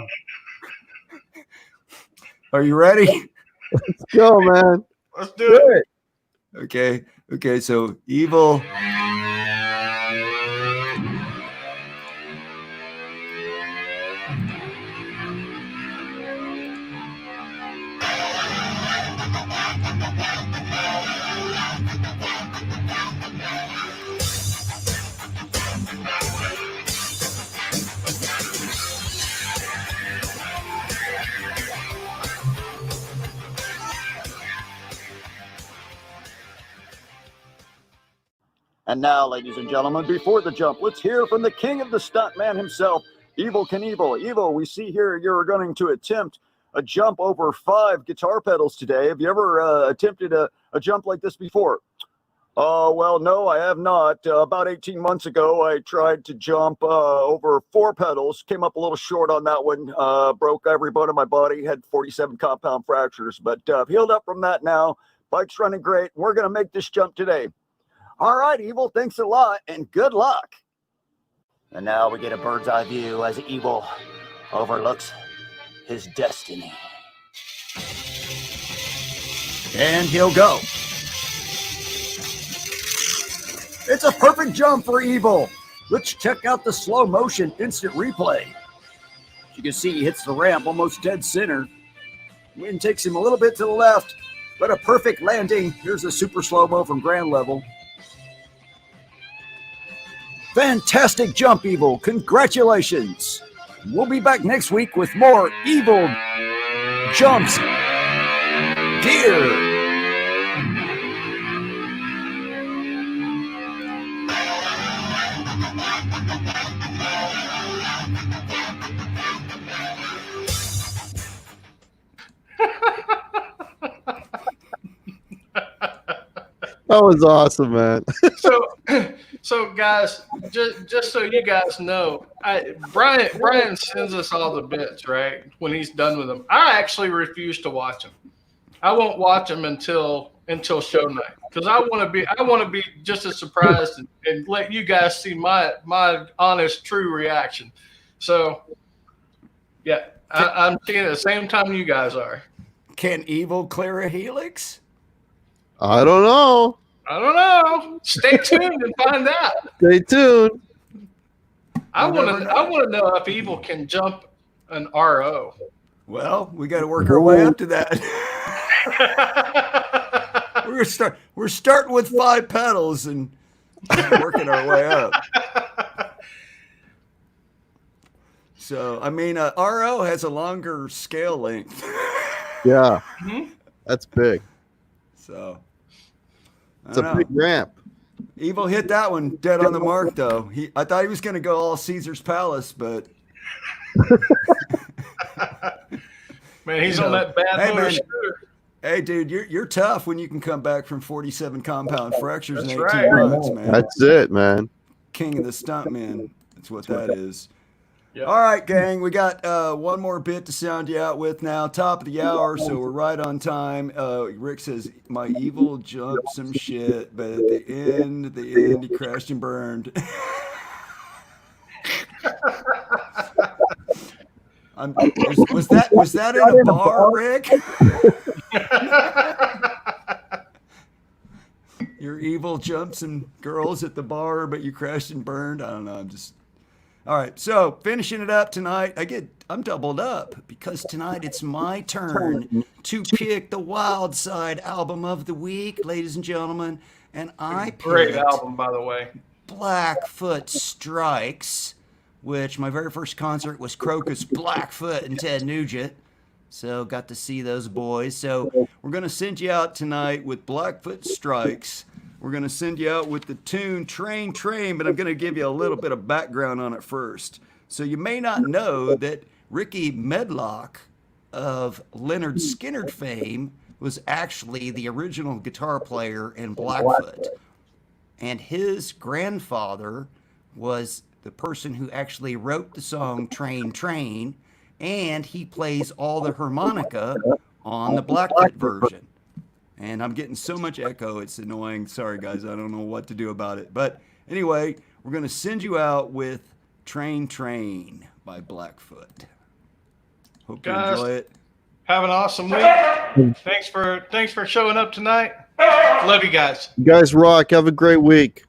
Are you ready? Let's go, man. Let's do it. Okay. So Evel And now, ladies and gentlemen, before the jump, let's hear from the king of the stuntman himself, Evel Knievel. Evel, we see here you're going to attempt a jump over 5 guitar pedals today. Have you ever attempted a jump like this before? Well, no, I have not. About 18 months ago, I tried to jump over 4 pedals. Came up a little short on that one. Broke every bone in my body. Had 47 compound fractures. But I've healed up from that now. Bike's running great. We're going to make this jump today. All right, Evel, thanks a lot, and good luck. And now we get a bird's eye view as Evel overlooks his destiny. And he'll go. It's a perfect jump for Evel. Let's check out the slow motion instant replay. As you can see, he hits the ramp almost dead center. Wind takes him a little bit to the left, but a perfect landing. Here's a super slow-mo from ground level. Fantastic jump, Evel. Congratulations. We'll be back next week with more Evel jumps gear. That was awesome, man. So guys, just so you guys know, Brian sends us all the bits, right? When he's done with them, I actually refuse to watch them. I won't watch them until show night because I want to be just as surprised and let you guys see my honest, true reaction. So, yeah, I'm seeing it at the same time you guys are. Can Evel clear a helix? I don't know. Stay tuned and find out. Stay tuned. I want to know if Evel can jump an RO. Well, we got to work our way up to that. We're starting with 5 pedals and working our way up. So, I mean, RO has a longer scale length. Yeah, Mm-hmm. that's big. So, It's a big ramp. Evel hit that one dead on the mark, though. I thought he was going to go all Caesar's Palace, but man, he's on that bad motor scooter. Hey, dude, you're tough when you can come back from 47 compound fractures in 18 right. months, man. That's it, man. King of the stuntman. That's what that is. Yep. All right, gang, we got one more bit to sound you out with now. Top of the hour, so we're right on time. Rick says, my Evel jumped some shit, but at the end, he crashed and burned. Was that in a bar, Rick? Your Evel jumped some girls at the bar, but you crashed and burned? I don't know, all right, so finishing it up tonight, I'm doubled up because tonight it's my turn to pick the Wild Side album of the week, ladies and gentlemen, and I picked Great album, by the way. Blackfoot Strikes, which my very first concert was Crocus, Blackfoot, and Ted Nugent, so got to see those boys. So we're going to send you out tonight with Blackfoot Strikes. We're going to send you out with the tune Train, but I'm going to give you a little bit of background on it first. So you may not know that Ricky Medlock of Leonard Skinner fame was actually the original guitar player in Blackfoot. And his grandfather was the person who actually wrote the song Train, and he plays all the harmonica on the Blackfoot version. And I'm getting so much echo, it's annoying. Sorry, guys, I don't know what to do about it. But anyway, we're going to send you out with Train by Blackfoot. Hope you enjoy it. Have an awesome week. Thanks for showing up tonight. Love you guys. You guys rock. Have a great week.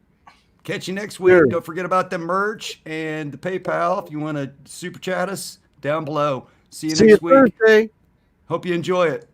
Catch you next week. Sure. Don't forget about the merch and the PayPal if you want to super chat us down below. See you next week. Thursday. Hope you enjoy it.